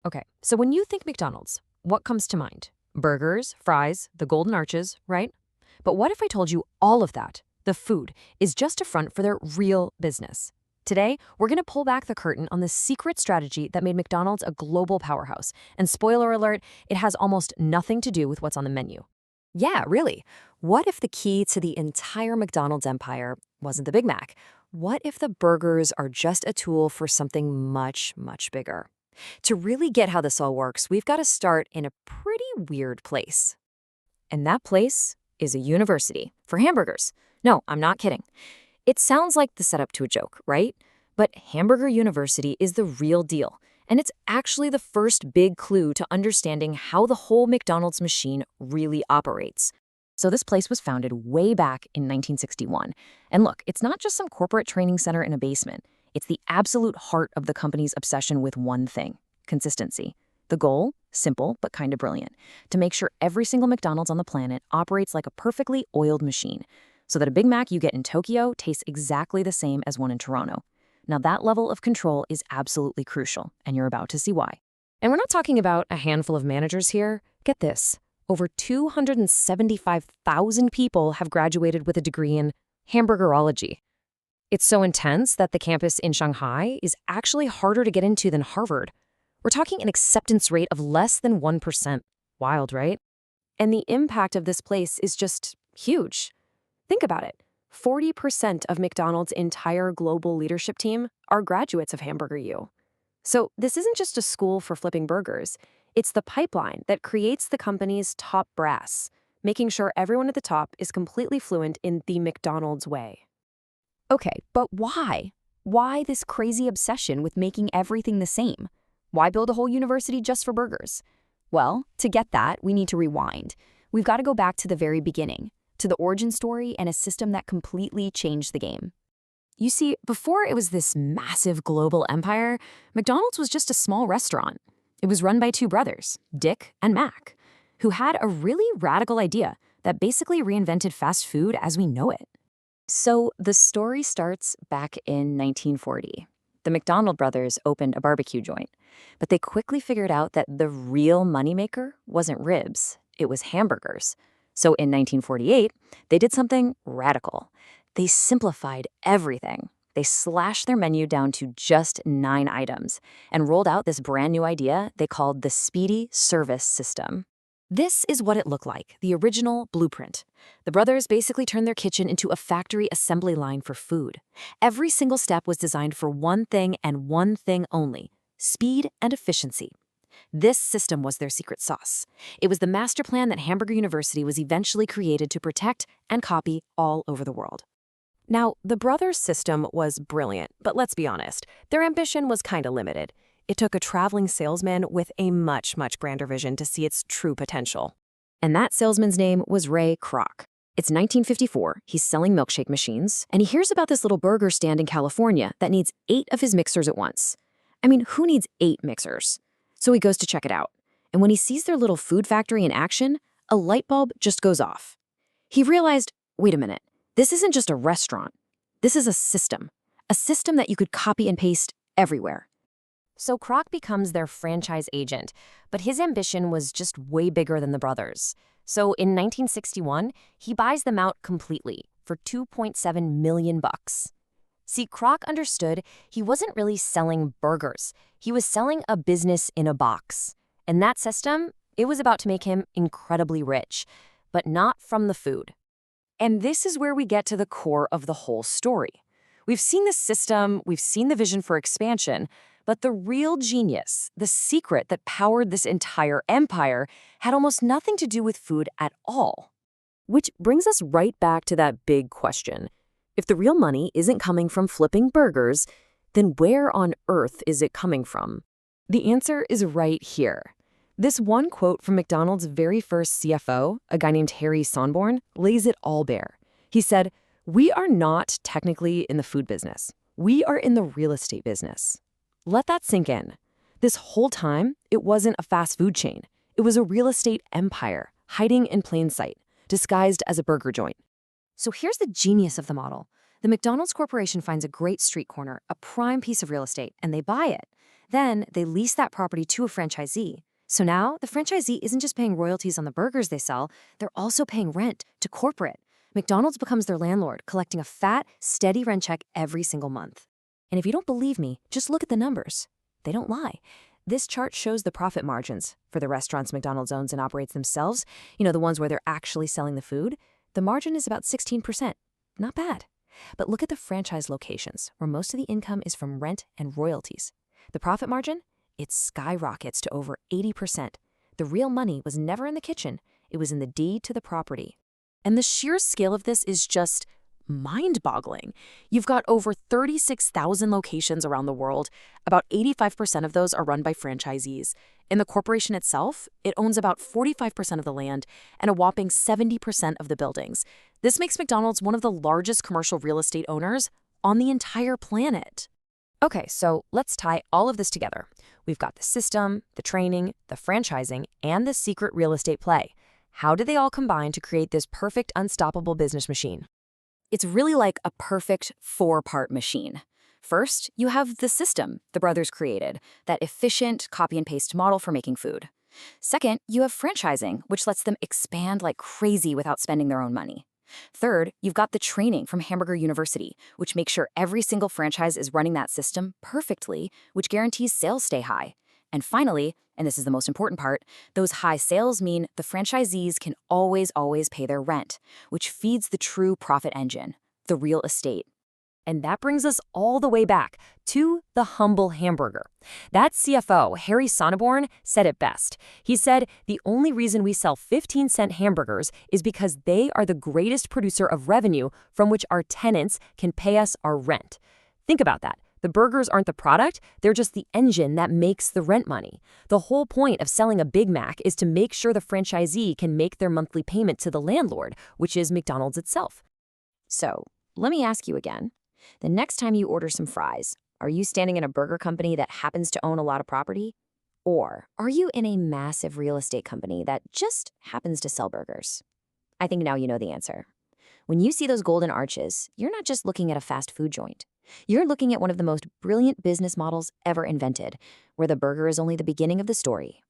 Okay, so when you think McDonald's, what comes to mind? Burgers, fries, the golden arches, right? But what if I told you all of that, the food, is just a front for their real business? Today, we're going to pull back the curtain on the secret strategy that made McDonald's a global powerhouse. And spoiler alert, it has almost nothing to do with what's on the menu. Yeah, really. What if the key to the entire McDonald's empire wasn't the Big Mac? What if the burgers are just a tool for something much, much bigger? To really get how this all works, we've got to start in a pretty weird place. And that place is a university for hamburgers. No, I'm not kidding. It sounds like the setup to a joke, right? But Hamburger University is the real deal. And it's actually the first big clue to understanding how the whole McDonald's machine really operates. So this place was founded way back in 1961. And look, it's not just some corporate training center in a basement. It's the absolute heart of the company's obsession with one thing: consistency. The goal? Simple, but kind of brilliant. To make sure every single McDonald's on the planet operates like a perfectly oiled machine, so that a Big Mac you get in Tokyo tastes exactly the same as one in Toronto. Now that level of control is absolutely crucial, and you're about to see why. And we're not talking about a handful of managers here. Get this. Over 275,000 people have graduated with a degree in hamburgerology. It's so intense that the campus in Shanghai is actually harder to get into than Harvard. We're talking an acceptance rate of less than 1%. Wild, right? And the impact of this place is just huge. Think about it. 40% of McDonald's entire global leadership team are graduates of Hamburger U. So this isn't just a school for flipping burgers. It's the pipeline that creates the company's top brass, making sure everyone at the top is completely fluent in the McDonald's way. Okay, but why? Why this crazy obsession with making everything the same? Why build a whole university just for burgers? Well, to get that, we need to rewind. We've got to go back to the very beginning, to the origin story and a system that completely changed the game. You see, before it was this massive global empire, McDonald's was just a small restaurant. It was run by two brothers, Dick and Mac, who had a really radical idea that basically reinvented fast food as we know it. So the story starts back in 1940. The McDonald brothers opened a barbecue joint, but they quickly figured out that the real moneymaker wasn't ribs, it was hamburgers. So in 1948, they did something radical. They simplified everything. They slashed their menu down to just 9 items and rolled out this brand new idea they called the Speedy Service System. This is what it looked like, the original blueprint. The brothers basically turned their kitchen into a factory assembly line for food. Every single step was designed for one thing and one thing only: speed and efficiency. This system was their secret sauce. It was the master plan that Hamburger University was eventually created to protect and copy all over the world. Now, the brothers' system was brilliant, but let's be honest, their ambition was kind of limited. It took a traveling salesman with a much, much grander vision to see its true potential. And that salesman's name was Ray Kroc. It's 1954, he's selling milkshake machines, and he hears about this little burger stand in California that needs 8 of his mixers at once. I mean, who needs 8 mixers? So he goes to check it out. And when he sees their little food factory in action, a light bulb just goes off. He realized, wait a minute, this isn't just a restaurant. This is a system that you could copy and paste everywhere. So Kroc becomes their franchise agent, but his ambition was just way bigger than the brothers. So in 1961, he buys them out completely for $2.7 million. See, Kroc understood he wasn't really selling burgers. He was selling a business in a box. And that system, it was about to make him incredibly rich, but not from the food. And this is where we get to the core of the whole story. We've seen the system, we've seen the vision for expansion, but the real genius, the secret that powered this entire empire, had almost nothing to do with food at all. Which brings us right back to that big question. If the real money isn't coming from flipping burgers, then where on earth is it coming from? The answer is right here. This one quote from McDonald's very first CFO, a guy named Harry Sonborn, lays it all bare. He said, "We are not technically in the food business. We are in the real estate business." Let that sink in. This whole time, it wasn't a fast food chain. It was a real estate empire, hiding in plain sight, disguised as a burger joint. So here's the genius of the model. The McDonald's Corporation finds a great street corner, a prime piece of real estate, and they buy it. Then they lease that property to a franchisee. So now the franchisee isn't just paying royalties on the burgers they sell, they're also paying rent to corporate. McDonald's becomes their landlord, collecting a fat, steady rent check every single month. And if you don't believe me, just look at the numbers. They don't lie. This chart shows the profit margins for the restaurants McDonald's owns and operates themselves, the ones where they're actually selling the food. The margin is about 16%. Not bad. But look at the franchise locations, where most of the income is from rent and royalties. The profit margin? It skyrockets to over 80%. The real money was never in the kitchen. It was in the deed to the property. And the sheer scale of this is just mind-boggling. You've got over 36,000 locations around the world. About 85% of those are run by franchisees. In the corporation itself, it owns about 45% of the land and a whopping 70% of the buildings. This makes McDonald's one of the largest commercial real estate owners on the entire planet. Okay, so let's tie all of this together. We've got the system, the training, the franchising, and the secret real estate play. How do they all combine to create this perfect, unstoppable business machine? It's really like a perfect four-part machine. First, you have the system the brothers created, that efficient copy-and-paste model for making food. Second, you have franchising, which lets them expand like crazy without spending their own money. Third, you've got the training from Hamburger University, which makes sure every single franchise is running that system perfectly, which guarantees sales stay high. And finally, and this is the most important part, those high sales mean the franchisees can always pay their rent, which feeds the true profit engine, the real estate. And that brings us all the way back to the humble hamburger. That CFO, Harry Sonneborn, said it best. He said, "The only reason we sell 15-cent hamburgers is because they are the greatest producer of revenue from which our tenants can pay us our rent." Think about that. The burgers aren't the product, they're just the engine that makes the rent money. The whole point of selling a Big Mac is to make sure the franchisee can make their monthly payment to the landlord, which is McDonald's itself. So, let me ask you again. The next time you order some fries, are you standing in a burger company that happens to own a lot of property? Or are you in a massive real estate company that just happens to sell burgers? I think now you know the answer. When you see those golden arches, you're not just looking at a fast food joint. You're looking at one of the most brilliant business models ever invented, where the burger is only the beginning of the story.